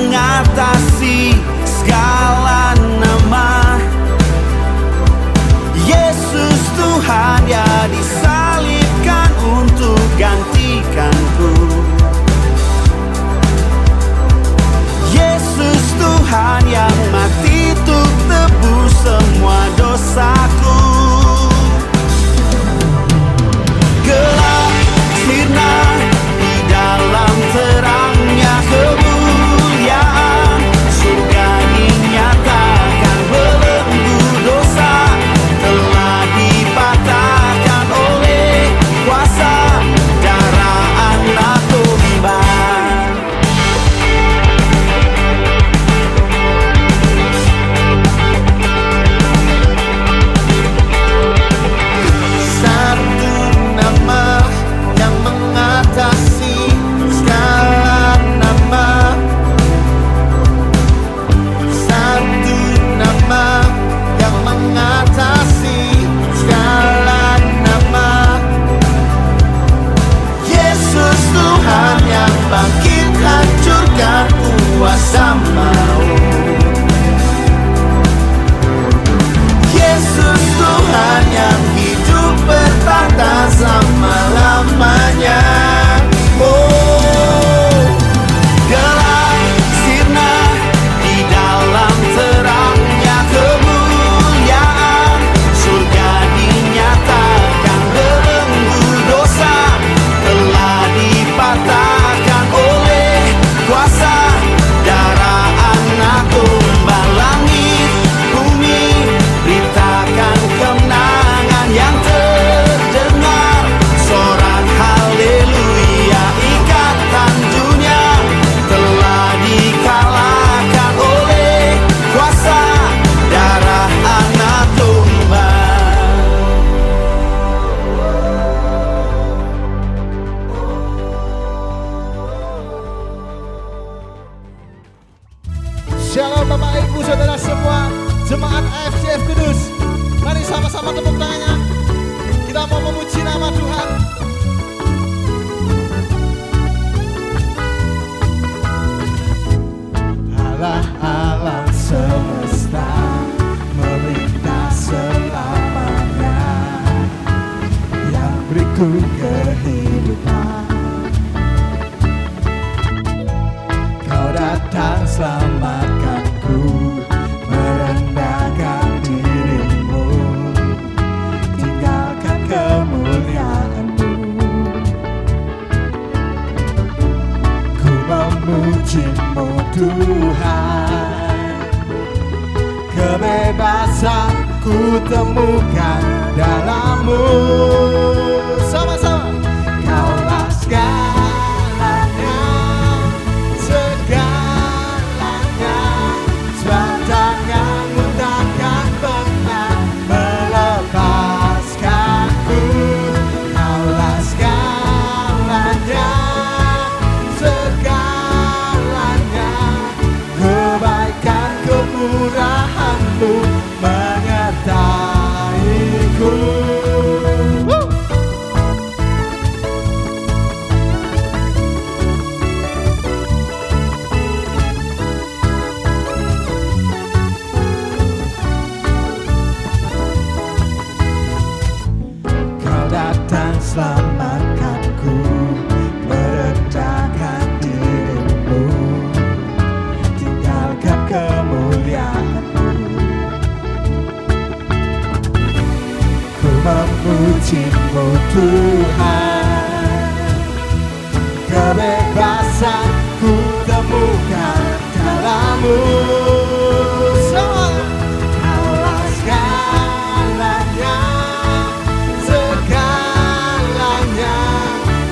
mengatasi segala nama. Yesus Tuhan, ya disalibkan untuk gantikanku. Yesus Tuhan yang mati untuk tebus semua dosaku. Gelap sirna di dalam terangnya kemuliaan, surga dinyatakan belenggu dosa telah dipatahkan oleh kuasa darah anak domba. Bangkit hancurkan kuasa maut. Yesus Tuhan yang hidup bertahta selama-lamanya. Oh, gelap sirna di dalam terangnya kemuliaan, surga dinyatakan belenggu dosa telah dipatahkan oleh kuasa darah anak domba. Langit bumi beritakan kemenangan yang terdengar, sorak haleluya. Ikatan dunia telah dikalahkan oleh kuasa darah anak domba. Shalom Bapak Ibu Saudara semua, jemaat AFCF Kudus. Mari sama-sama tepuk tangannya. Kita mau memuji nama Tuhan. Allah alam semesta memerintah selamanya, yang beriku kehidupan. Kau datang selamatkanku, merendahkan dirimu, tinggalkan kemuliaanmu. Ku memujimu Tuhan, kebebasan ku temukan dalam-Mu. Sama-sama. Kaulah segalanya, segalanya, sebab tangan-Mu takkan pernah melepaskanku. Kaulah segalanya, segalanya, kebaikan kemurahan-Mu menyertaiku. Kau datang selamatkanku, merendahkan dirimu, tinggalkan kemuliaan-Mu. Ku memujimu Tuhan, kebebasan ku temukan dalam-Mu. Kaulah segalanya, segalanya,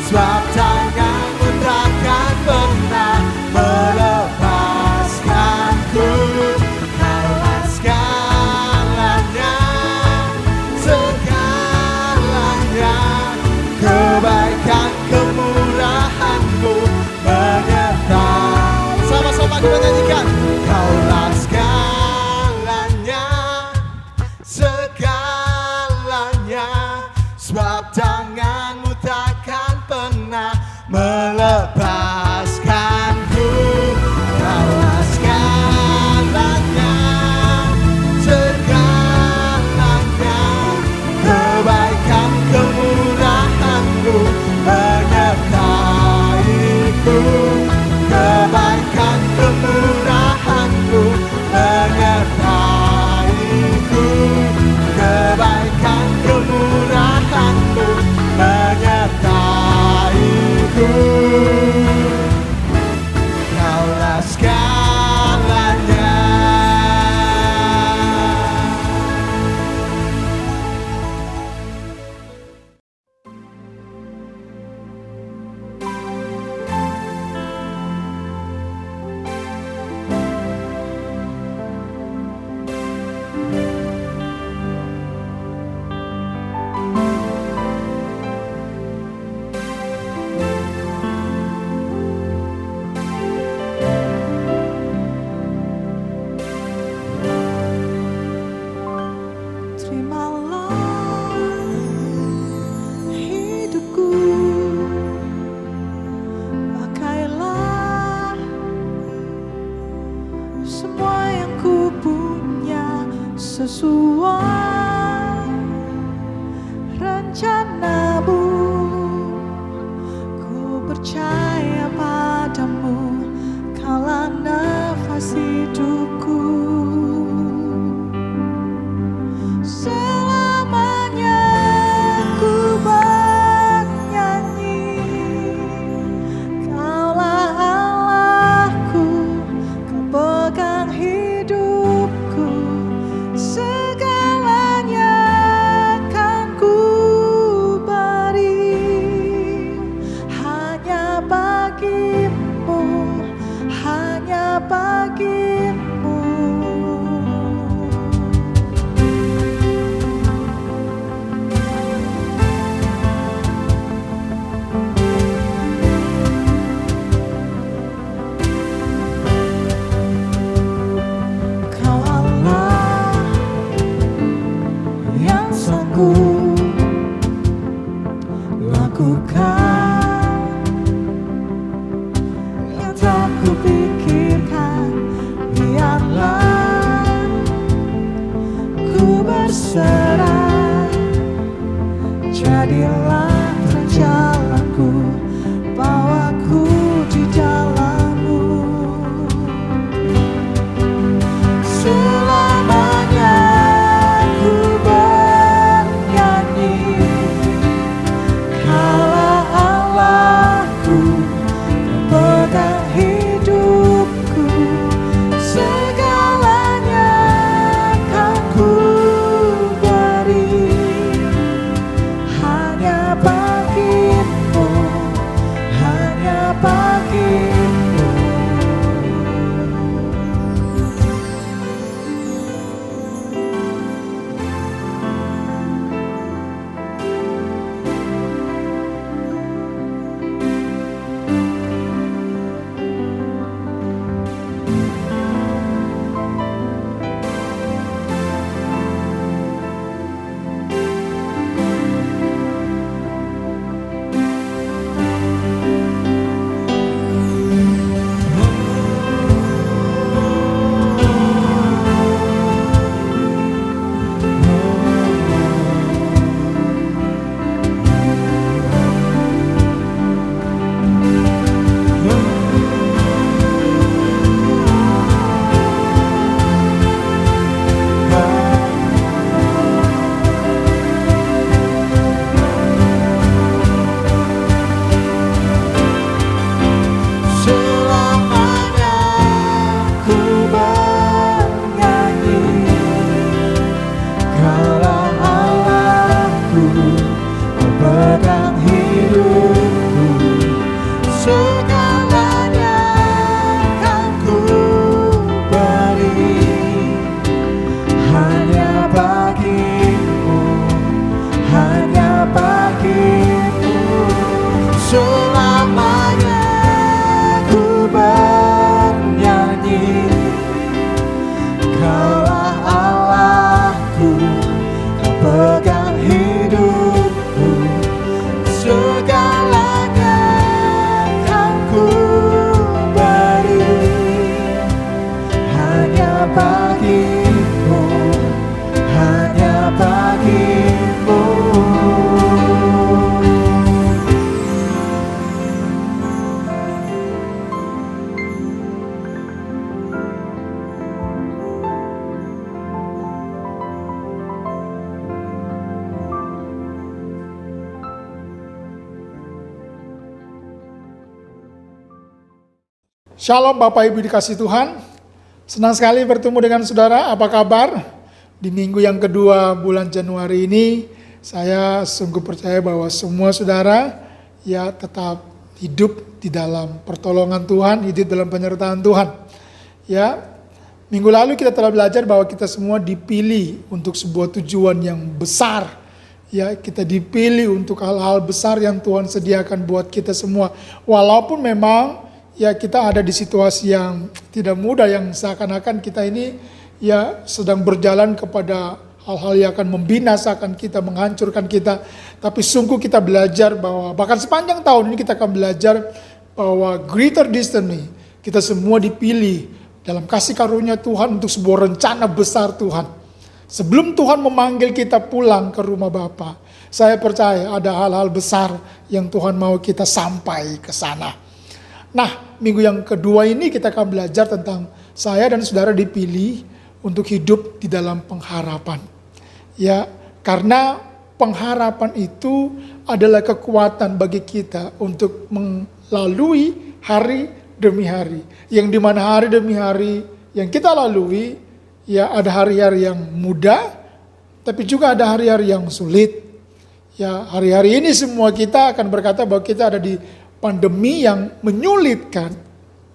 sebab tangan-Mu takkan pernah melepaskanku. Kaulah segalanya, segalanya, segalanya. Sesuai rencanamu, ku percaya padamu, kaulah nafas hidupku. Selamanya ku bernyanyi, kaulah Allahku, kau pegang hidupku. Segalanya kan ku beri hanya bagimu, Shalom Bapak Ibu dikasih Tuhan. Senang sekali bertemu dengan saudara. Apa kabar? Di minggu yang kedua bulan Januari ini, saya sungguh percaya bahwa semua saudara ya tetap hidup di dalam pertolongan Tuhan, hidup dalam penyertaan Tuhan. Ya, minggu lalu kita telah belajar bahwa kita semua dipilih untuk sebuah tujuan yang besar. Ya, kita dipilih untuk hal-hal besar yang Tuhan sediakan buat kita semua. Walaupun memang ya kita ada di situasi yang tidak mudah, yang seakan-akan kita ini ya sedang berjalan kepada hal-hal yang akan membinasakan kita, menghancurkan kita. Tapi sungguh kita belajar bahwa bahkan sepanjang tahun ini kita akan belajar bahwa greater destiny, kita semua dipilih dalam kasih karunia Tuhan untuk sebuah rencana besar Tuhan. Sebelum Tuhan memanggil kita pulang ke rumah Bapa, saya percaya ada hal-hal besar yang Tuhan mau kita sampai ke sana. Nah, minggu yang kedua ini kita akan belajar tentang saya dan saudara dipilih untuk hidup di dalam pengharapan. Ya, karena pengharapan itu adalah kekuatan bagi kita untuk melalui hari demi hari. Yang dimana hari demi hari yang kita lalui, ya ada hari-hari yang mudah, tapi juga ada hari-hari yang sulit. Ya, hari-hari ini semua kita akan berkata bahwa kita ada di pandemi yang menyulitkan,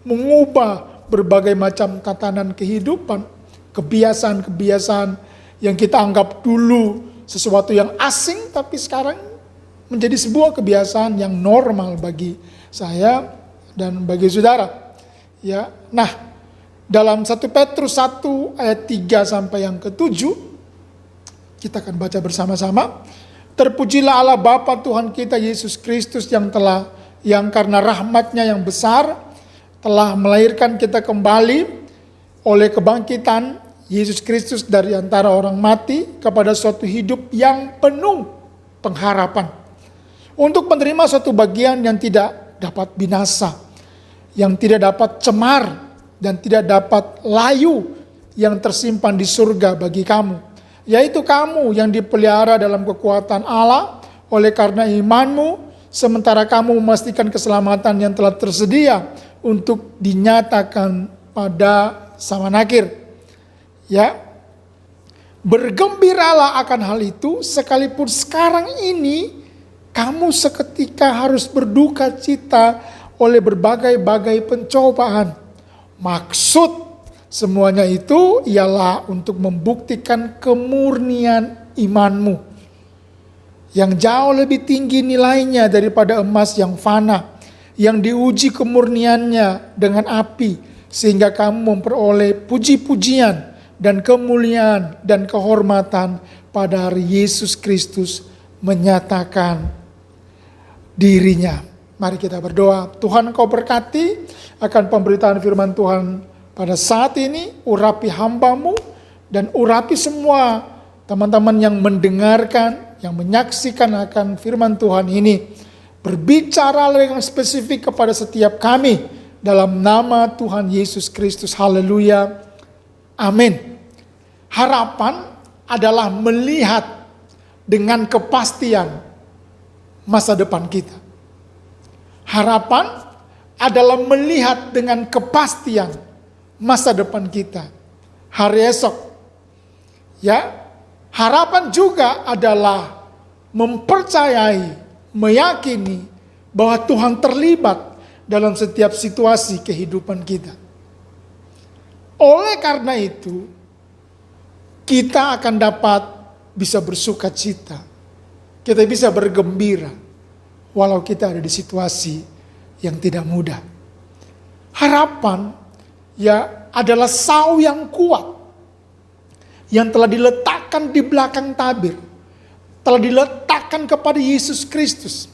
mengubah berbagai macam tatanan kehidupan, kebiasaan-kebiasaan yang kita anggap dulu sesuatu yang asing, tapi sekarang menjadi sebuah kebiasaan yang normal bagi saya dan bagi saudara. Ya, nah dalam 1 Petrus 1 ayat 3 sampai yang ke-7, kita akan baca bersama-sama. Terpujilah Allah Bapa Tuhan kita Yesus Kristus yang karena rahmatnya yang besar telah melahirkan kita kembali oleh kebangkitan Yesus Kristus dari antara orang mati kepada suatu hidup yang penuh pengharapan. Untuk menerima suatu bagian yang tidak dapat binasa, yang tidak dapat cemar, dan tidak dapat layu yang tersimpan di surga bagi kamu. Yaitu kamu yang dipelihara dalam kekuatan Allah oleh karena imanmu, sementara kamu memastikan keselamatan yang telah tersedia untuk dinyatakan pada zaman akhir. Ya, bergembiralah akan hal itu, sekalipun sekarang ini kamu seketika harus berduka cita oleh berbagai-bagai pencobaan. Maksud semuanya itu ialah untuk membuktikan kemurnian imanmu, yang jauh lebih tinggi nilainya daripada emas yang fana, yang diuji kemurniannya dengan api, sehingga kamu memperoleh puji-pujian dan kemuliaan dan kehormatan pada hari Yesus Kristus menyatakan dirinya. Mari kita berdoa. Tuhan, Kau berkati akan pemberitaan firman Tuhan pada saat ini, urapi hamba-Mu dan urapi semua teman-teman yang mendengarkan, yang menyaksikan akan firman Tuhan ini. Berbicara dengan spesifik kepada setiap kami dalam nama Tuhan Yesus Kristus. Haleluya. Amin. Harapan adalah melihat dengan kepastian masa depan kita. Harapan adalah melihat dengan kepastian masa depan kita, hari esok. Ya, harapan juga adalah mempercayai, meyakini bahwa Tuhan terlibat dalam setiap situasi kehidupan kita. Oleh karena itu, kita akan dapat bisa bersuka cita. Kita bisa bergembira walau kita ada di situasi yang tidak mudah. Harapan ya adalah sau yang kuat yang telah diletakkan di belakang tabir, telah diletakkan kepada Yesus Kristus.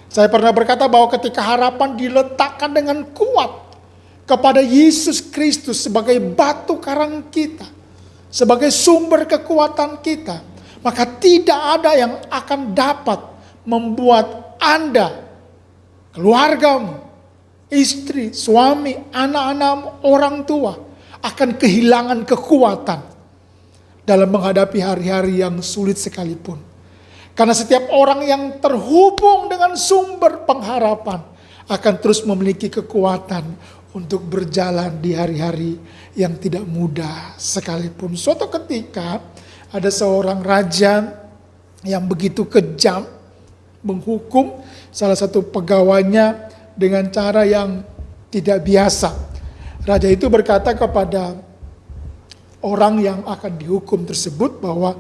Saya pernah berkata bahwa ketika harapan diletakkan dengan kuat kepada Yesus Kristus sebagai batu karang kita, sebagai sumber kekuatan kita, maka tidak ada yang akan dapat membuat Anda, keluargamu, istri, suami, anak-anak, orang tua akan kehilangan kekuatan dalam menghadapi hari-hari yang sulit sekalipun. Karena setiap orang yang terhubung dengan sumber pengharapan akan terus memiliki kekuatan untuk berjalan di hari-hari yang tidak mudah sekalipun. Suatu ketika ada seorang raja yang begitu kejam menghukum salah satu pegawainya dengan cara yang tidak biasa. Raja itu berkata kepada orang yang akan dihukum tersebut bahwa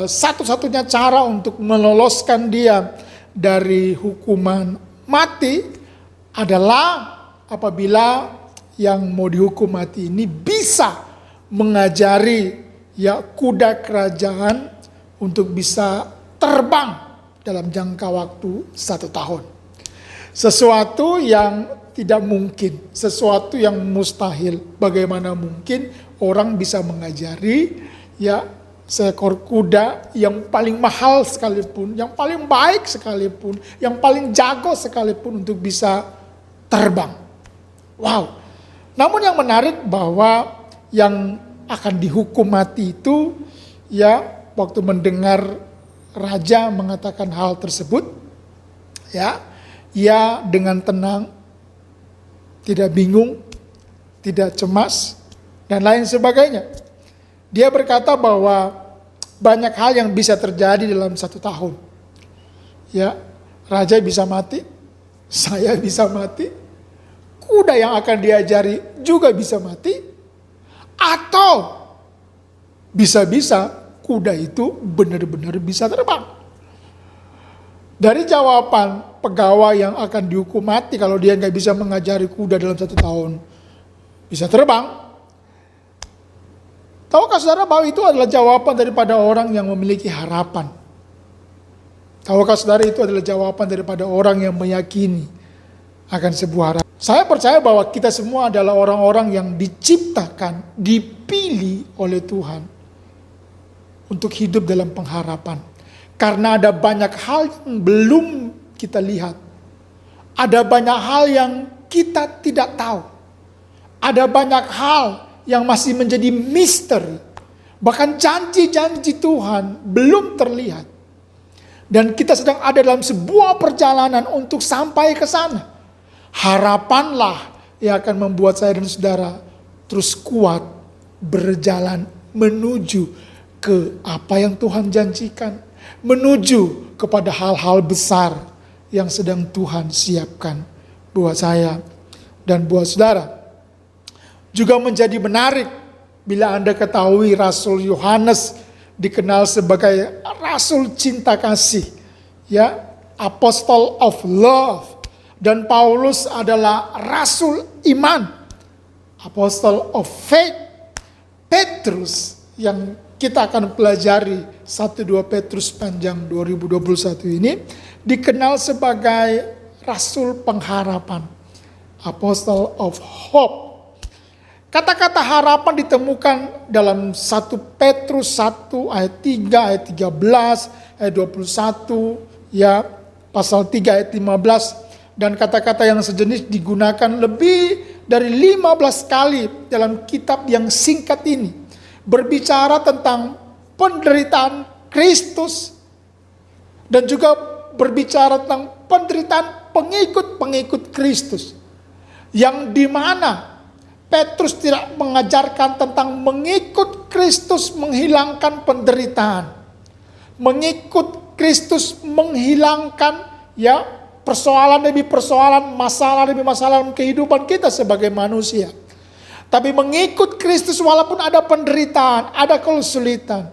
satu-satunya cara untuk meloloskan dia dari hukuman mati adalah apabila yang mau dihukum mati ini bisa mengajari kuda kerajaan untuk bisa terbang dalam jangka waktu 1 tahun. Sesuatu yang tidak mungkin, sesuatu yang mustahil. Bagaimana mungkin orang bisa mengajari seekor kuda yang paling mahal sekalipun, yang paling baik sekalipun, yang paling jago sekalipun untuk bisa terbang. Wow. Namun yang menarik bahwa yang akan dihukum mati itu waktu mendengar raja mengatakan hal tersebut, ia dengan tenang, tidak bingung, tidak cemas, dan lain sebagainya. Dia berkata bahwa banyak hal yang bisa terjadi dalam 1 tahun. Raja bisa mati, saya bisa mati, kuda yang akan diajari juga bisa mati, atau bisa-bisa kuda itu benar-benar bisa terbang. Dari jawaban pegawai yang akan dihukum mati kalau dia nggak bisa mengajari kuda dalam 1 tahun bisa terbang, tahukah saudara bahwa itu adalah jawaban daripada orang yang memiliki harapan? Tahukah saudara itu adalah jawaban daripada orang yang meyakini akan sebuah harapan? Saya percaya bahwa kita semua adalah orang-orang yang diciptakan, dipilih oleh Tuhan untuk hidup dalam pengharapan. Karena ada banyak hal yang belum kita lihat. Ada banyak hal yang kita tidak tahu. Ada banyak hal yang masih menjadi misteri. Bahkan janji-janji Tuhan belum terlihat. Dan kita sedang ada dalam sebuah perjalanan untuk sampai ke sana. Harapanlah yang akan membuat saya dan saudara terus kuat berjalan menuju ke apa yang Tuhan janjikan. Menuju kepada hal-hal besar yang sedang Tuhan siapkan buat saya dan buat saudara. Juga menjadi menarik bila Anda ketahui Rasul Yohanes dikenal sebagai Rasul cinta kasih, Apostle of Love. Dan Paulus adalah Rasul iman, Apostle of Faith. Petrus yang kita akan pelajari 1-2 Petrus panjang 2021 ini dikenal sebagai Rasul pengharapan, Apostle of Hope. Kata-kata harapan ditemukan dalam 1 Petrus 1 ayat 3, ayat 13, ayat 21, pasal 3 ayat 15. Dan kata-kata yang sejenis digunakan lebih dari 15 kali dalam kitab yang singkat ini. Berbicara tentang penderitaan Kristus. Dan juga berbicara tentang penderitaan pengikut-pengikut Kristus. Yang dimana Petrus tidak mengajarkan tentang mengikut Kristus menghilangkan penderitaan. Mengikut Kristus menghilangkan persoalan demi persoalan, masalah demi masalah dalam kehidupan kita sebagai manusia. Tapi mengikut Kristus walaupun ada penderitaan, ada kesulitan.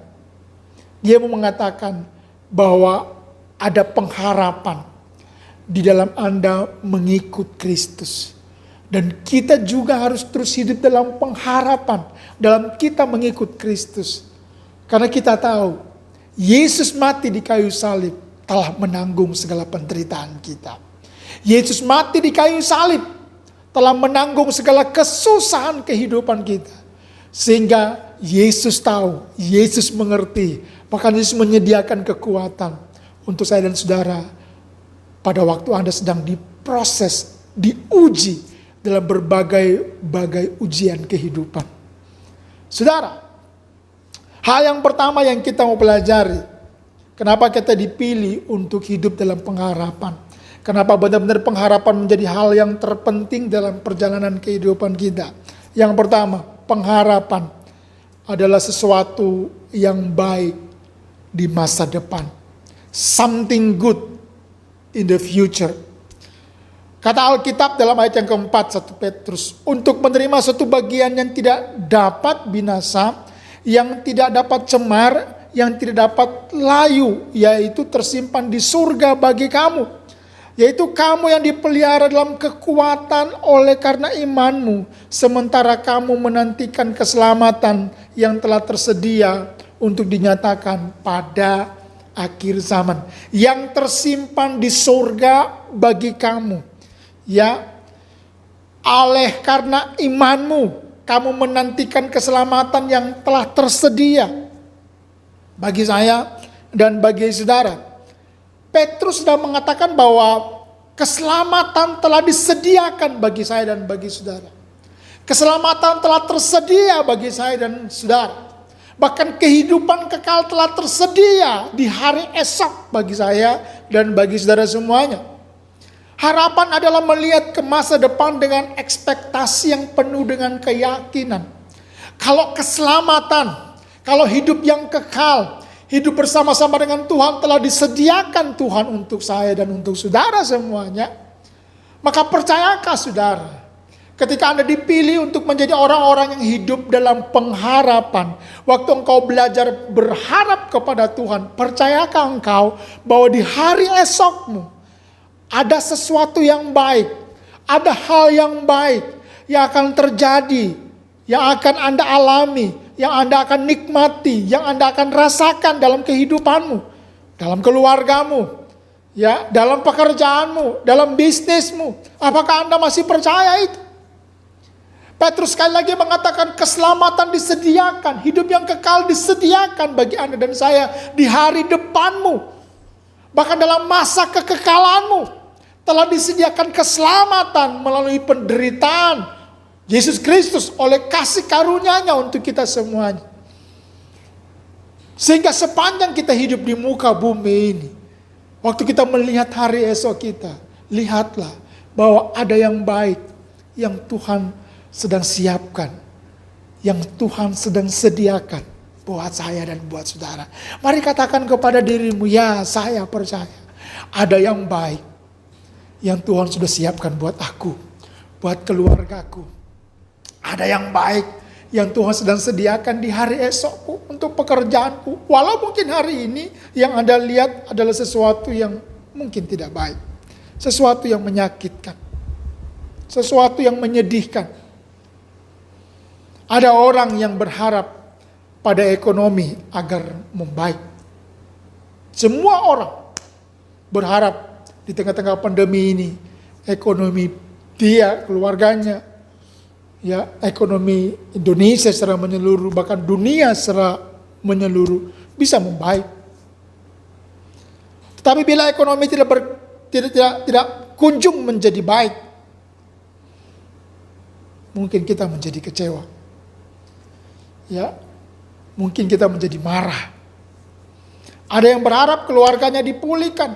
Dia mau mengatakan bahwa ada pengharapan di dalam Anda mengikut Kristus. Dan kita juga harus terus hidup dalam pengharapan, dalam kita mengikut Kristus. Karena kita tahu, Yesus mati di kayu salib telah menanggung segala penderitaan kita. Yesus mati di kayu salib telah menanggung segala kesusahan kehidupan kita. Sehingga Yesus tahu, Yesus mengerti, bahkan Yesus menyediakan kekuatan untuk saya dan saudara pada waktu Anda sedang diproses, diuji dalam berbagai ujian kehidupan. Saudara, hal yang pertama yang kita mau pelajari, kenapa kita dipilih untuk hidup dalam pengharapan? Kenapa benar-benar pengharapan menjadi hal yang terpenting dalam perjalanan kehidupan kita? Yang pertama, pengharapan adalah sesuatu yang baik di masa depan. Something good in the future. Kata Alkitab dalam ayat yang keempat 1 Petrus, untuk menerima suatu bagian yang tidak dapat binasa, yang tidak dapat cemar, yang tidak dapat layu, yaitu tersimpan di surga bagi kamu. Yaitu kamu yang dipelihara dalam kekuatan oleh karena imanmu, sementara kamu menantikan keselamatan yang telah tersedia untuk dinyatakan pada akhir zaman. Yang tersimpan di surga bagi kamu. Ya, oleh karena imanmu, kamu menantikan keselamatan yang telah tersedia bagi saya dan bagi saudara. Petrus sudah mengatakan bahwa keselamatan telah disediakan bagi saya dan bagi saudara. Keselamatan telah tersedia bagi saya dan saudara. Bahkan kehidupan kekal telah tersedia di hari esok bagi saya dan bagi saudara semuanya. Harapan adalah melihat ke masa depan dengan ekspektasi yang penuh dengan keyakinan. Kalau keselamatan, kalau hidup yang kekal, hidup bersama-sama dengan Tuhan telah disediakan Tuhan untuk saya dan untuk saudara semuanya. Maka percayakah saudara, ketika Anda dipilih untuk menjadi orang-orang yang hidup dalam pengharapan, waktu engkau belajar berharap kepada Tuhan, percayakah engkau bahwa di hari esokmu ada sesuatu yang baik, ada hal yang baik yang akan terjadi, yang akan Anda alami, yang Anda akan nikmati, yang Anda akan rasakan dalam kehidupanmu, dalam keluargamu, ya, dalam pekerjaanmu, dalam bisnismu. Apakah Anda masih percaya itu? Petrus sekali lagi mengatakan keselamatan disediakan, hidup yang kekal disediakan bagi Anda dan saya di hari depanmu. Bahkan dalam masa kekekalanmu telah disediakan keselamatan melalui penderitaan Yesus Kristus oleh kasih karunia-Nya untuk kita semuanya. Sehingga sepanjang kita hidup di muka bumi ini, waktu kita melihat hari esok kita, lihatlah bahwa ada yang baik yang Tuhan sedang siapkan, yang Tuhan sedang sediakan buat saya dan buat saudara. Mari katakan kepada dirimu, ya saya percaya ada yang baik yang Tuhan sudah siapkan buat aku, buat keluargaku. Ada yang baik yang Tuhan sedang sediakan di hari esokku untuk pekerjaanku. Walau mungkin hari ini yang Anda lihat adalah sesuatu yang mungkin tidak baik. Sesuatu yang menyakitkan. Sesuatu yang menyedihkan. Ada orang yang berharap pada ekonomi agar membaik. Semua orang berharap di tengah-tengah pandemi ini ekonomi dia, keluarganya, ya, ekonomi Indonesia secara menyeluruh, bahkan dunia secara menyeluruh bisa membaik. Tetapi bila ekonomi tidak kunjung menjadi baik, mungkin kita menjadi kecewa. Ya, mungkin kita menjadi marah. Ada yang berharap keluarganya dipulihkan,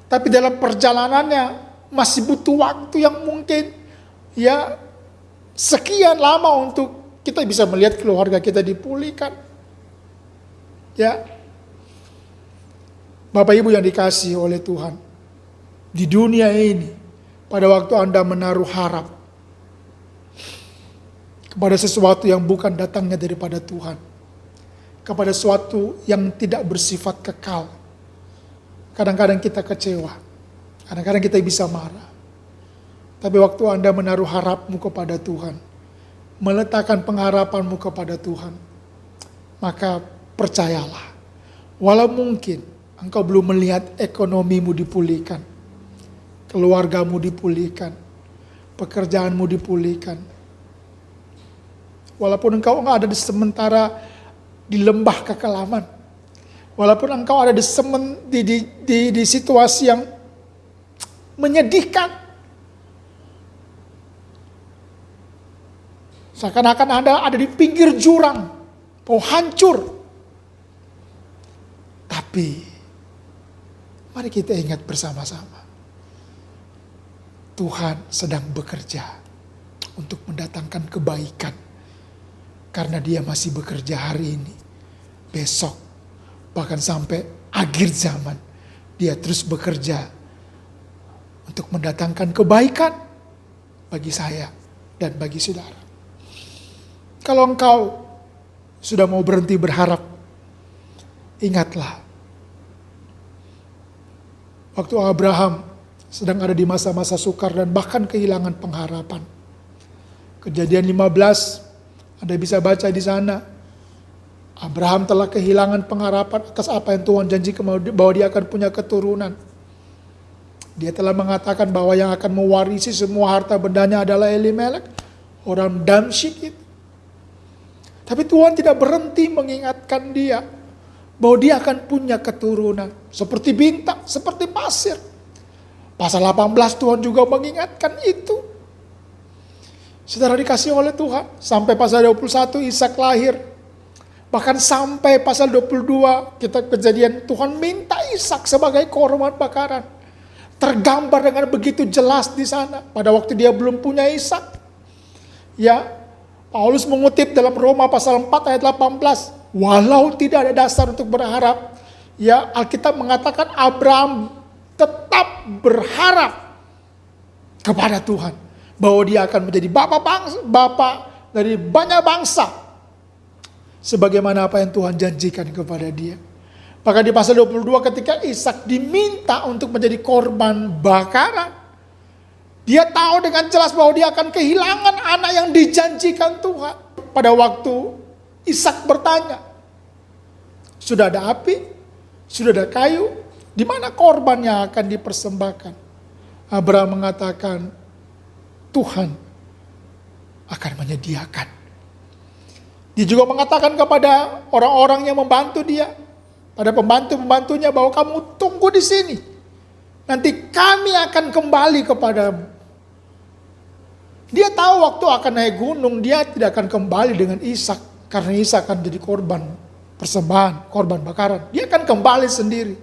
tapi dalam perjalanannya masih butuh waktu yang mungkin ya sekian lama untuk kita bisa melihat keluarga kita dipulihkan. Ya, Bapak Ibu yang dikasihi oleh Tuhan, di dunia ini pada waktu Anda menaruh harap kepada sesuatu yang bukan datangnya daripada Tuhan, kepada sesuatu yang tidak bersifat kekal, kadang-kadang kita kecewa, kadang-kadang kita bisa marah. Tapi waktu Anda menaruh harapmu kepada Tuhan, meletakkan pengharapanmu kepada Tuhan, maka percayalah, walau mungkin engkau belum melihat ekonomimu dipulihkan, keluargamu dipulihkan, pekerjaanmu dipulihkan, walaupun engkau ada di lembah kekelaman, walaupun engkau ada di situasi yang menyedihkan, seakan-akan Anda ada di pinggir jurang, mau hancur. Tapi Mari kita ingat bersama-sama. Tuhan sedang bekerja untuk mendatangkan kebaikan. Karena Dia masih bekerja hari ini, besok, bahkan sampai akhir zaman. Dia terus bekerja untuk mendatangkan kebaikan bagi saya dan bagi saudara. Kalau engkau sudah mau berhenti berharap, ingatlah. Waktu Abraham sedang ada di masa-masa sukar dan bahkan kehilangan pengharapan. Kejadian 15, Anda bisa baca di sana. Abraham telah kehilangan pengharapan atas apa yang Tuhan janjikan bahwa dia akan punya keturunan. Dia telah mengatakan bahwa yang akan mewarisi semua harta bendanya adalah Elimelek, orang Damsyik itu. Tapi Tuhan tidak berhenti mengingatkan dia bahwa dia akan punya keturunan. Seperti bintang, seperti pasir. Pasal 18 Tuhan juga mengingatkan itu. Saudara dikasih oleh Tuhan. Sampai pasal 21 Ishak lahir. Bahkan sampai pasal 22 kita kejadian Tuhan minta Ishak sebagai korban bakaran. Tergambar dengan begitu jelas di sana. Pada waktu dia belum punya Ishak. Ya, Paulus mengutip dalam Roma pasal 4 ayat 18. Walau tidak ada dasar untuk berharap, ya Alkitab mengatakan Abraham tetap berharap kepada Tuhan bahwa dia akan menjadi bapak dari banyak bangsa, sebagaimana apa yang Tuhan janjikan kepada dia. Maka di pasal 22 ketika Ishak diminta untuk menjadi korban bakaran, dia tahu dengan jelas bahwa dia akan kehilangan anak yang dijanjikan Tuhan. Pada waktu Ishak bertanya, sudah ada api, sudah ada kayu, di mana korban yang akan dipersembahkan? Abraham mengatakan, Tuhan akan menyediakan. Dia juga mengatakan kepada orang-orang yang membantu dia, pada pembantu-pembantunya, bahwa kamu tunggu di sini. Nanti kami akan kembali kepadamu. Dia tahu waktu akan naik gunung, dia tidak akan kembali dengan Ishak. Karena Ishak akan jadi korban persembahan, korban bakaran. Dia akan kembali sendiri.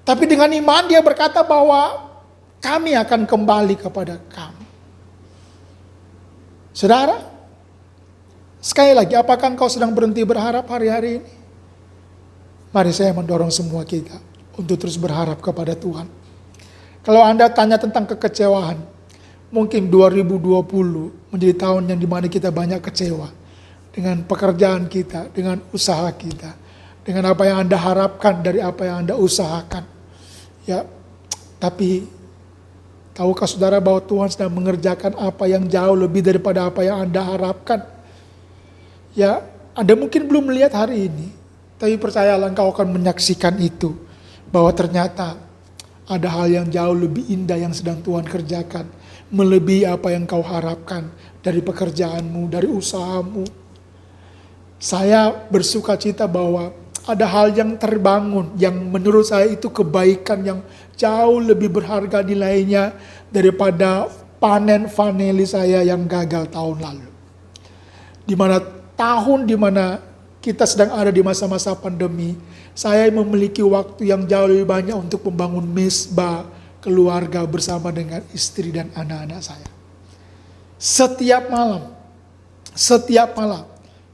Tapi dengan iman dia berkata bahwa kami akan kembali kepada kamu. Saudara, sekali lagi, apakah engkau sedang berhenti berharap hari-hari ini? Mari saya mendorong semua kita untuk terus berharap kepada Tuhan. Kalau Anda tanya tentang kekecewaan, mungkin 2020 menjadi tahun yang dimana kita banyak kecewa. Dengan pekerjaan kita, dengan usaha kita, dengan apa yang Anda harapkan dari apa yang Anda usahakan. Ya, tapi tahukah saudara bahwa Tuhan sedang mengerjakan apa yang jauh lebih daripada apa yang Anda harapkan? Ya, Anda mungkin belum melihat hari ini, tapi percayalah engkau akan menyaksikan itu, bahwa ternyata ada hal yang jauh lebih indah yang sedang Tuhan kerjakan, melebihi apa yang kau harapkan dari pekerjaanmu, dari usahamu. Saya bersuka cita bahwa ada hal yang terbangun yang menurut saya itu kebaikan yang jauh lebih berharga nilainya daripada panen vanili saya yang gagal tahun lalu. Di mana kita sedang ada di masa-masa pandemi, saya memiliki waktu yang jauh lebih banyak untuk membangun mesbah keluarga bersama dengan istri dan anak-anak saya. Setiap malam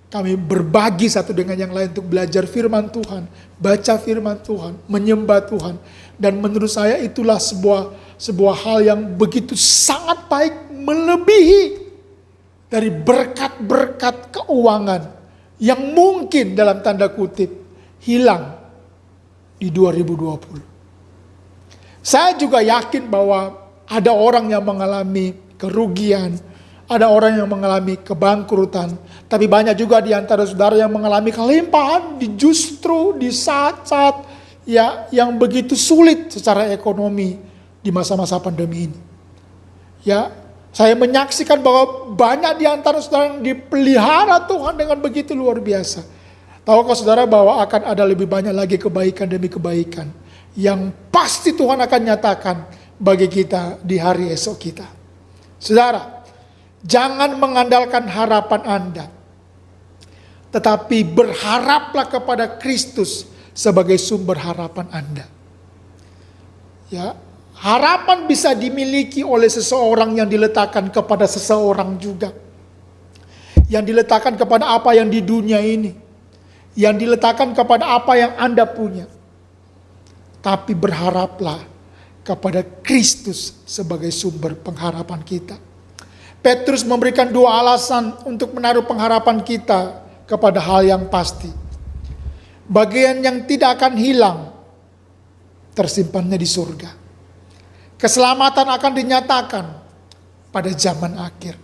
kami berbagi satu dengan yang lain untuk belajar firman Tuhan, baca firman Tuhan, menyembah Tuhan. Dan menurut saya itulah sebuah hal yang begitu sangat baik, melebihi dari berkat-berkat keuangan yang mungkin dalam tanda kutip hilang di 2020. Saya juga yakin bahwa ada orang yang mengalami kerugian, ada orang yang mengalami kebangkrutan, tapi banyak juga di antara saudara yang mengalami kelimpahan justru di saat-saat yang begitu sulit secara ekonomi di masa-masa pandemi ini. Ya, saya menyaksikan bahwa banyak di antara saudara yang dipelihara Tuhan dengan begitu luar biasa. Tahukah saudara bahwa akan ada lebih banyak lagi kebaikan demi kebaikan yang pasti Tuhan akan nyatakan bagi kita di hari esok kita. Saudara, jangan mengandalkan harapan Anda, tetapi berharaplah kepada Kristus sebagai sumber harapan Anda. Ya, harapan bisa dimiliki oleh seseorang yang diletakkan kepada seseorang juga. Yang diletakkan kepada apa yang di dunia ini. Yang diletakkan kepada apa yang Anda punya. Tapi berharaplah kepada Kristus sebagai sumber pengharapan kita. Petrus memberikan 2 alasan untuk menaruh pengharapan kita kepada hal yang pasti. Bagian yang tidak akan hilang tersimpannya di surga. Keselamatan akan dinyatakan pada zaman akhir.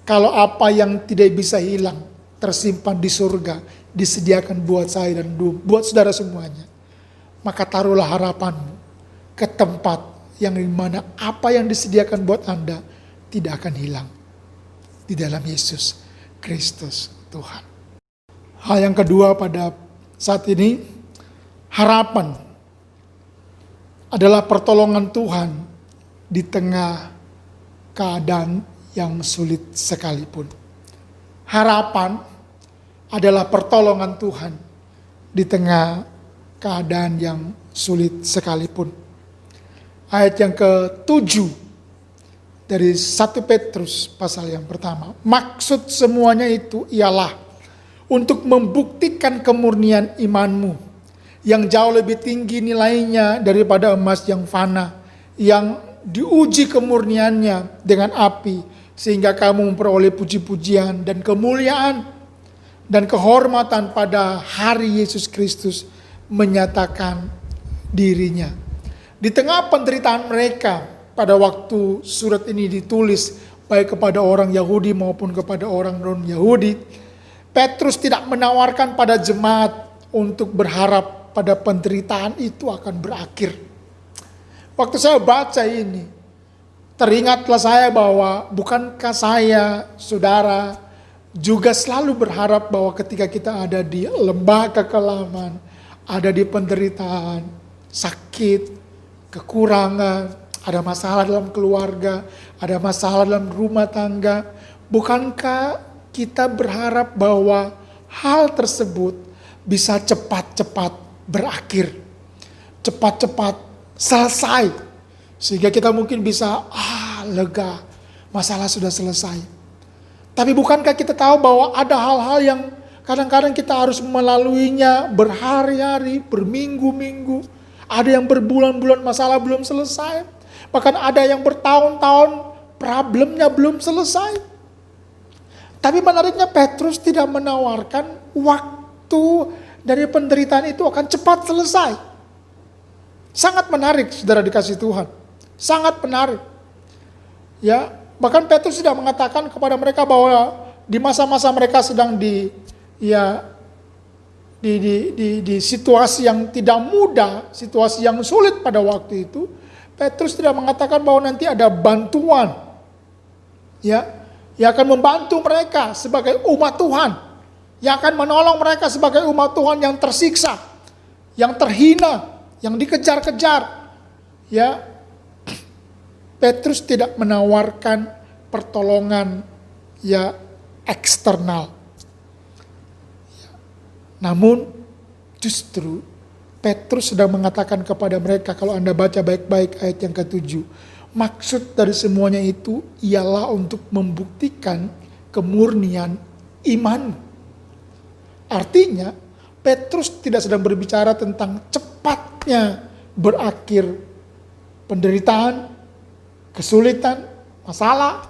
Kalau apa yang tidak bisa hilang tersimpan di surga, disediakan buat saya dan buat saudara semuanya, maka taruhlah harapanmu ke tempat yang dimana apa yang disediakan buat Anda tidak akan hilang di dalam Yesus Kristus Tuhan. Hal yang kedua pada saat ini, harapan adalah pertolongan Tuhan di tengah keadaan yang sulit sekalipun. Harapan adalah pertolongan Tuhan di tengah keadaan yang sulit sekalipun. Ayat yang ke-7 dari 1 Petrus pasal yang pertama. Maksud semuanya itu ialah untuk membuktikan kemurnian imanmu yang jauh lebih tinggi nilainya daripada emas yang fana, yang diuji kemurniannya dengan api, sehingga kamu memperoleh puji-pujian dan kemuliaan dan kehormatan pada hari Yesus Kristus menyatakan dirinya. Di tengah penderitaan mereka pada waktu surat ini ditulis, baik kepada orang Yahudi maupun kepada orang non-Yahudi, Petrus tidak menawarkan pada jemaat untuk berharap pada penderitaan itu akan berakhir. Waktu saya baca ini, teringatlah saya bahwa bukankah saya, saudara, juga selalu berharap bahwa ketika kita ada di lembah kekelaman, ada di penderitaan, sakit, kekurangan, ada masalah dalam keluarga, ada masalah dalam rumah tangga, bukankah kita berharap bahwa hal tersebut bisa cepat-cepat berakhir, cepat-cepat selesai, sehingga kita mungkin bisa lega, masalah sudah selesai. Tapi bukankah kita tahu bahwa ada hal-hal yang kadang-kadang kita harus melaluinya berhari-hari, berminggu-minggu, ada yang berbulan-bulan masalah belum selesai, bahkan ada yang bertahun-tahun problemnya belum selesai. Tapi menariknya Petrus tidak menawarkan waktu dari penderitaan itu akan cepat selesai. Sangat menarik, saudara dikasih Tuhan. Sangat menarik. Ya, bahkan Petrus tidak mengatakan kepada mereka bahwa di masa-masa mereka sedang di situasi yang tidak mudah, situasi yang sulit pada waktu itu, Petrus tidak mengatakan bahwa nanti ada bantuan, ya, yang akan membantu mereka sebagai umat Tuhan, yang akan menolong mereka sebagai umat Tuhan yang tersiksa, yang terhina, yang dikejar-kejar. Ya, Petrus tidak menawarkan pertolongan eksternal. Namun justru Petrus sedang mengatakan kepada mereka, kalau Anda baca baik-baik ayat yang ke-7, maksud dari semuanya itu ialah untuk membuktikan kemurnian iman. Artinya, Petrus tidak sedang berbicara tentang cepatnya berakhir penderitaan, kesulitan, masalah.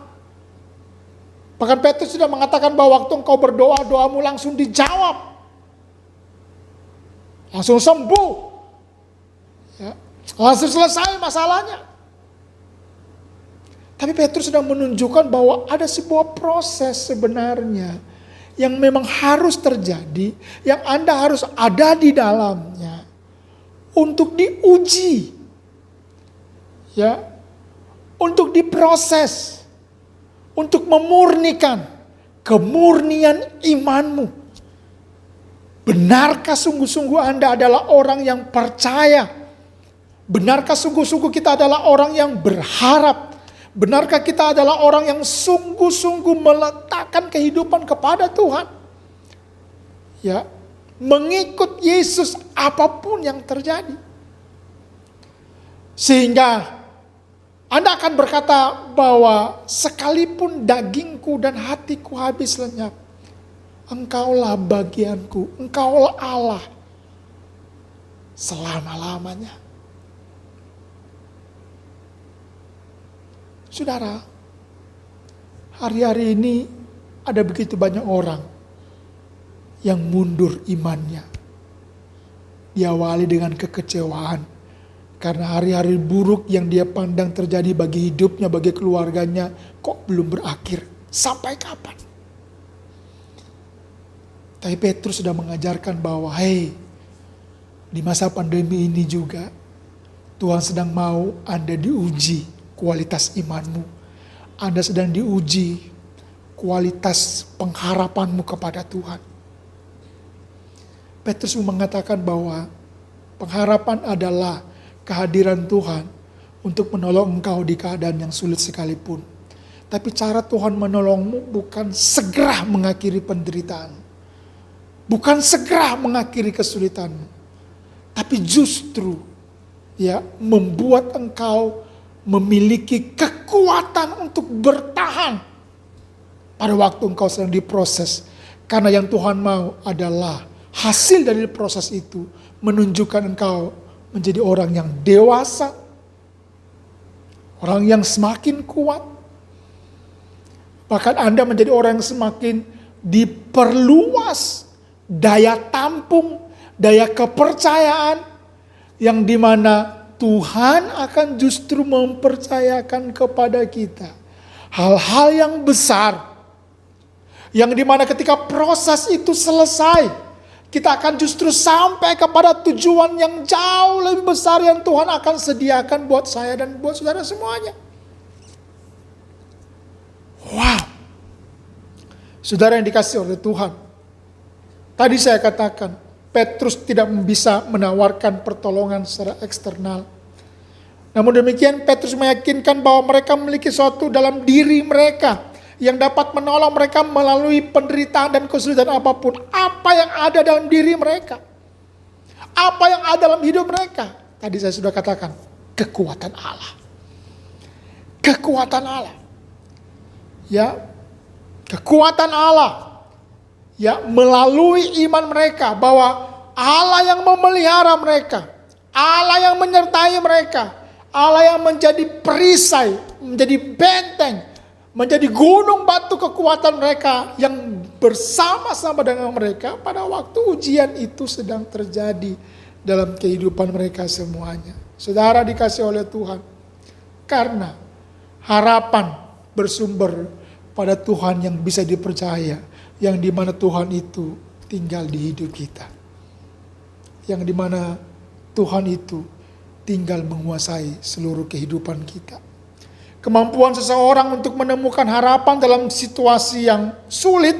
Bahkan Petrus sudah mengatakan bahwa waktu engkau berdoa, doamu langsung dijawab. Langsung sembuh. Ya, langsung selesai masalahnya. Tapi Petrus sedang menunjukkan bahwa ada sebuah proses sebenarnya yang memang harus terjadi, yang Anda harus ada di dalamnya untuk diuji, ya, untuk diproses, untuk memurnikan kemurnian imanmu. Benarkah sungguh-sungguh Anda adalah orang yang percaya? Benarkah sungguh-sungguh kita adalah orang yang berharap? Benarkah kita adalah orang yang sungguh-sungguh meletakkan kehidupan kepada Tuhan? Ya, mengikut Yesus apapun yang terjadi. Sehingga Anda akan berkata bahwa sekalipun dagingku dan hatiku habis lenyap, Engkaulah bagianku, Engkaulah Allah selama-lamanya. Saudara, hari-hari ini ada begitu banyak orang yang mundur imannya. Diawali dengan kekecewaan karena hari-hari buruk yang dia pandang terjadi bagi hidupnya, bagi keluarganya, kok belum berakhir. Sampai kapan? Tapi Petrus sudah mengajarkan bahwa, di masa pandemi ini juga, Tuhan sedang mau Anda diuji kualitas imanmu. Anda sedang diuji kualitas pengharapanmu kepada Tuhan. Petrus mengatakan bahwa pengharapan adalah kehadiran Tuhan untuk menolong engkau di keadaan yang sulit sekalipun. Tapi cara Tuhan menolongmu bukan segera mengakhiri penderitaan. Bukan segera mengakhiri kesulitanmu. Tapi justru membuat engkau memiliki kekuatan untuk bertahan pada waktu engkau sedang diproses. Karena yang Tuhan mau adalah hasil dari proses itu menunjukkan engkau menjadi orang yang dewasa, orang yang semakin kuat. Bahkan Anda menjadi orang yang semakin diperluas daya tampung, daya kepercayaan, yang dimana Tuhan akan justru mempercayakan kepada kita hal-hal yang besar, yang dimana ketika proses itu selesai, kita akan justru sampai kepada tujuan yang jauh lebih besar yang Tuhan akan sediakan buat saya dan buat saudara semuanya. Wow. Saudara yang dikasih oleh Tuhan. Tadi saya katakan, Petrus tidak bisa menawarkan pertolongan secara eksternal. Namun demikian Petrus meyakinkan bahwa mereka memiliki sesuatu dalam diri mereka yang dapat menolong mereka melalui penderitaan dan kesulitan apapun. Apa yang ada dalam diri mereka, apa yang ada dalam hidup mereka. Tadi saya sudah katakan, kekuatan Allah. Kekuatan Allah. Kekuatan Allah. Melalui iman mereka bahwa Allah yang memelihara mereka, Allah yang menyertai mereka, Allah yang menjadi perisai, menjadi benteng, menjadi gunung batu kekuatan mereka yang bersama-sama dengan mereka pada waktu ujian itu sedang terjadi dalam kehidupan mereka semuanya. Saudara dikasih oleh Tuhan, karena harapan bersumber pada Tuhan yang bisa dipercaya, yang dimana Tuhan itu tinggal di hidup kita, yang dimana Tuhan itu tinggal menguasai seluruh kehidupan kita. Kemampuan seseorang untuk menemukan harapan dalam situasi yang sulit,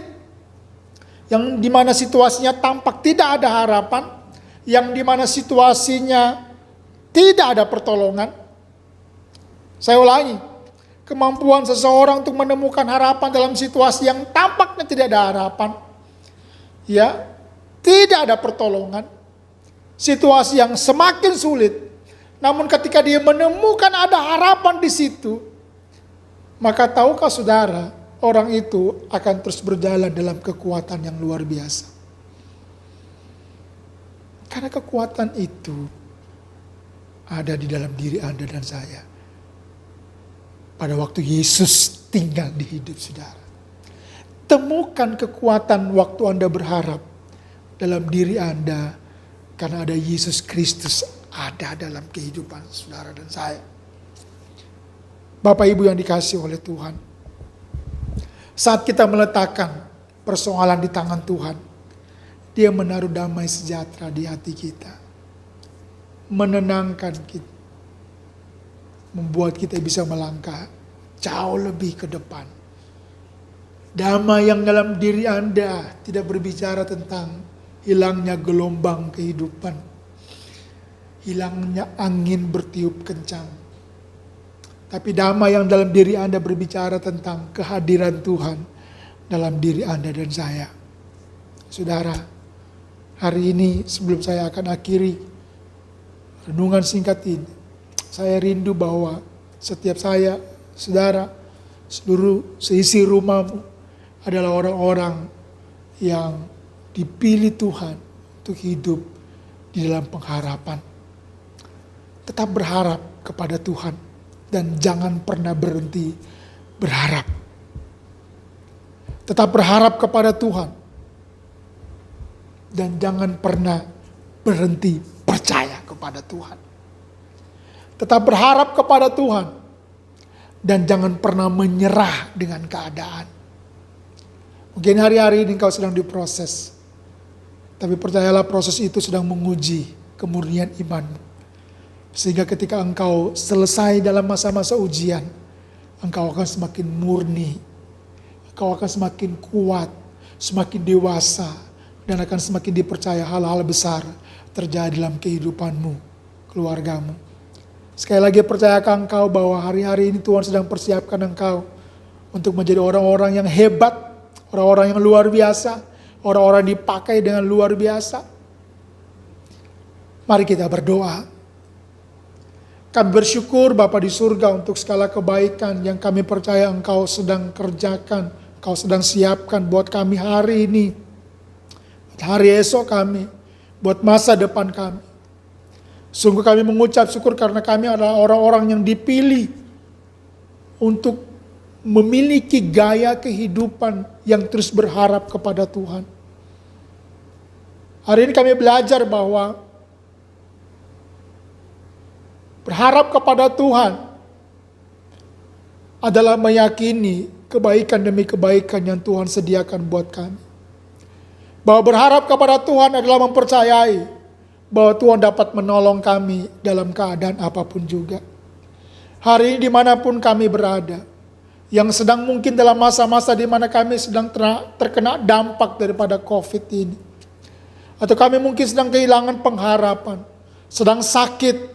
yang dimana situasinya tampak tidak ada harapan, yang dimana situasinya tidak ada pertolongan. Saya ulangi, kemampuan seseorang untuk menemukan harapan dalam situasi yang tampaknya tidak ada harapan, tidak ada pertolongan, situasi yang semakin sulit. Namun ketika dia menemukan ada harapan di situ, maka tahukah saudara, orang itu akan terus berjalan dalam kekuatan yang luar biasa. Karena kekuatan itu ada di dalam diri Anda dan saya. Pada waktu Yesus tinggal di hidup saudara. Temukan kekuatan waktu Anda berharap dalam diri Anda, karena ada Yesus Kristus ada dalam kehidupan saudara dan saya. Bapak Ibu yang dikasihi oleh Tuhan, saat kita meletakkan persoalan di tangan Tuhan, Dia menaruh damai sejahtera di hati kita, menenangkan kita, membuat kita bisa melangkah jauh lebih ke depan. Damai yang dalam diri Anda tidak berbicara tentang hilangnya gelombang kehidupan, hilangnya angin bertiup kencang. Tapi damai yang dalam diri Anda berbicara tentang kehadiran Tuhan dalam diri Anda dan saya. Saudara, hari ini sebelum saya akan akhiri renungan singkat ini, Saya rindu bahwa setiap saya, saudara, seluruh seisi rumahmu adalah orang-orang yang dipilih Tuhan untuk hidup di dalam pengharapan. Tetap berharap kepada Tuhan dan jangan pernah berhenti berharap. Tetap berharap kepada Tuhan dan jangan pernah berhenti percaya kepada Tuhan. Tetap berharap kepada Tuhan dan jangan pernah menyerah dengan keadaan. Mungkin hari-hari ini engkau sedang diproses, tapi percayalah proses itu sedang menguji kemurnian imanmu. Sehingga ketika engkau selesai dalam masa-masa ujian, engkau akan semakin murni, engkau akan semakin kuat, semakin dewasa, dan akan semakin dipercaya hal-hal besar terjadi dalam kehidupanmu, keluargamu. Sekali lagi percayakan engkau bahwa hari-hari ini Tuhan sedang persiapkan engkau untuk menjadi orang-orang yang hebat, orang-orang yang luar biasa, orang-orang dipakai dengan luar biasa. Mari kita berdoa. Kami bersyukur Bapa di surga untuk segala kebaikan yang kami percaya Engkau sedang kerjakan, Engkau sedang siapkan buat kami hari ini, buat hari esok kami, buat masa depan kami. Sungguh kami mengucap syukur karena kami adalah orang-orang yang dipilih untuk memiliki gaya kehidupan yang terus berharap kepada Tuhan. Hari ini kami belajar bahwa berharap kepada Tuhan adalah meyakini kebaikan demi kebaikan yang Tuhan sediakan buat kami. Bahwa berharap kepada Tuhan adalah mempercayai bahwa Tuhan dapat menolong kami dalam keadaan apapun juga. Hari ini dimanapun kami berada, yang sedang mungkin dalam masa-masa di mana kami sedang terkena dampak daripada COVID ini. Atau kami mungkin sedang kehilangan pengharapan, sedang sakit,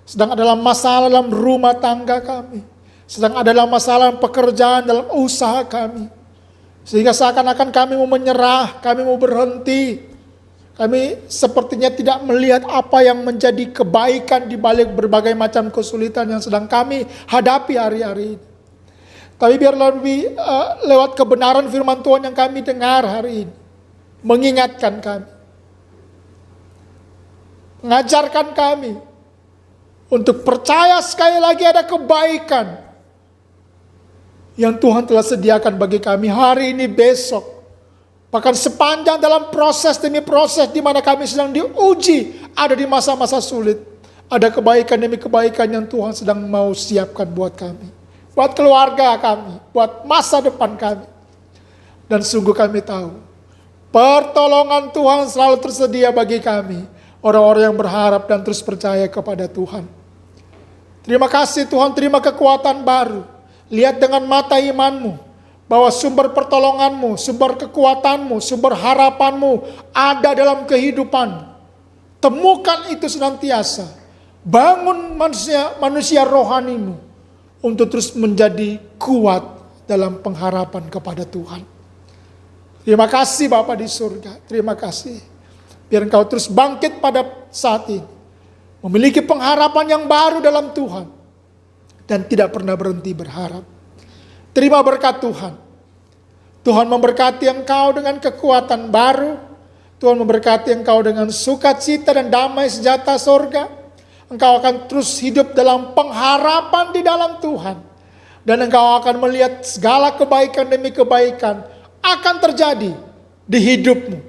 sedang ada dalam masalah dalam rumah tangga kami, sedang ada dalam masalah pekerjaan, dalam usaha kami. Sehingga seakan-akan kami mau menyerah, kami mau berhenti. Kami sepertinya tidak melihat apa yang menjadi kebaikan di balik berbagai macam kesulitan yang sedang kami hadapi hari-hari ini. Tapi biarlah lebih lewat kebenaran firman Tuhan yang kami dengar hari ini, mengingatkan kami, mengajarkan kami untuk percaya sekali lagi ada kebaikan yang Tuhan telah sediakan bagi kami hari ini, besok. Bahkan sepanjang dalam proses demi proses di mana kami sedang diuji, ada di masa-masa sulit, ada kebaikan demi kebaikan yang Tuhan sedang mau siapkan buat kami, buat keluarga kami, buat masa depan kami. Dan sungguh kami tahu, pertolongan Tuhan selalu tersedia bagi kami, orang-orang yang berharap dan terus percaya kepada Tuhan. Terima kasih Tuhan, terima kekuatan baru. Lihat dengan mata imanmu, bahwa sumber pertolonganmu, sumber kekuatanmu, sumber harapanmu ada dalam kehidupanmu. Temukan itu senantiasa. Bangun manusia rohanimu untuk terus menjadi kuat dalam pengharapan kepada Tuhan. Terima kasih Bapa di surga, terima kasih. Biar Engkau terus bangkit pada saat ini, memiliki pengharapan yang baru dalam Tuhan, dan tidak pernah berhenti berharap. Terima berkat Tuhan. Tuhan memberkati engkau dengan kekuatan baru. Tuhan memberkati engkau dengan sukacita dan damai sejahtera surga. Engkau akan terus hidup dalam pengharapan di dalam Tuhan. Dan engkau akan melihat segala kebaikan demi kebaikan akan terjadi di hidupmu,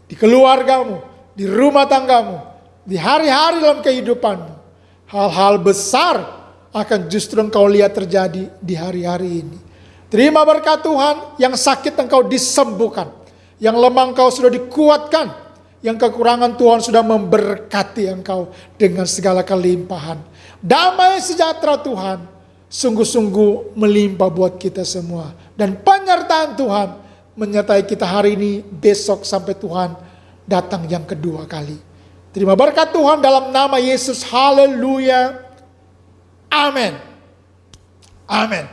di keluargamu, di rumah tanggamu, di hari-hari dalam kehidupanmu. Hal-hal besar akan justru engkau lihat terjadi di hari-hari ini. Terima berkat Tuhan, yang sakit engkau disembuhkan, yang lemah engkau sudah dikuatkan, yang kekurangan Tuhan sudah memberkati engkau dengan segala kelimpahan. Damai sejahtera Tuhan sungguh-sungguh melimpah buat kita semua. Dan penyertaan Tuhan menyertai kita hari ini, besok sampai Tuhan datang yang kedua kali. Terima berkat Tuhan dalam nama Yesus. Haleluya. Amin. Amin.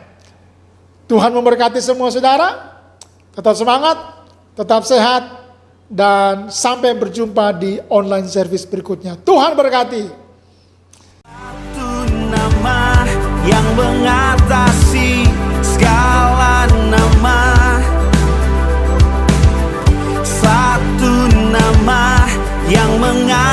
Tuhan memberkati semua saudara. Tetap semangat, tetap sehat, dan sampai berjumpa di online service berikutnya. Tuhan berkati. yang mengatasi segala nama. Satu nama yang mengatasi